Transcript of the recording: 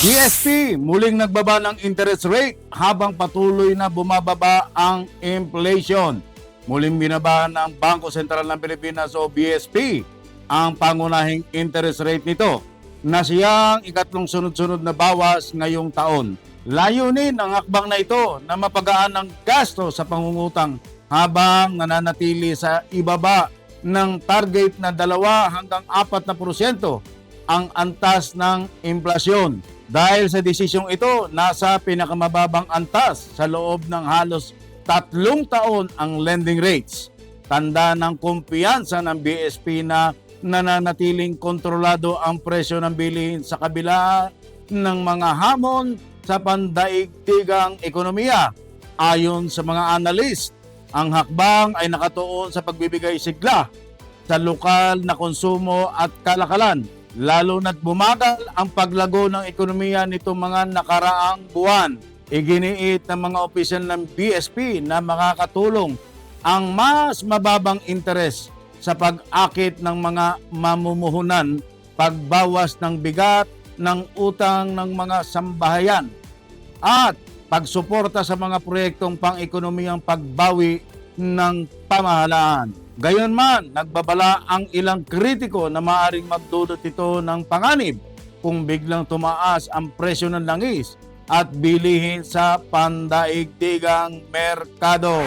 BSP muling nagbaba ng interest rate habang patuloy na bumababa ang inflation. Muling binaba ng Bangko Sentral ng Pilipinas o BSP ang pangunahing interest rate nito na siyang ikatlong sunod-sunod na bawas ngayong taon. Layunin ang hakbang na ito na mapagaan ang gasto sa pangungutang habang nananatili sa ibaba ng target na 2 hanggang 4% ang antas ng inflasyon. Dahil sa desisyong ito, nasa pinakamababang antas sa loob ng halos 3 taon ang lending rates. Tanda ng kumpiyansa ng BSP na nananatiling kontrolado ang presyo ng bilihin sa kabila ng mga hamon sa pandaigdigang ekonomiya. Ayon sa mga analyst, ang hakbang ay nakatuon sa pagbibigay sigla sa lokal na konsumo at kalakalan, lalo na't bumagal ang paglago ng ekonomiya nitong mga nakaraang buwan. Iginiit ng mga opisyal ng BSP na makakatulong ang mas mababang interes sa pag-akit ng mga mamumuhunan, pagbawas ng bigat ng utang ng mga sambahayan, at pagsuporta sa mga proyektong pang-ekonomiyang pagbawi ng pamahalaan. Gayunman, nagbabala ang ilang kritiko na maaaring magdulot ito ng panganib kung biglang tumaas ang presyo ng langis at bilihin sa pandaigdigang merkado.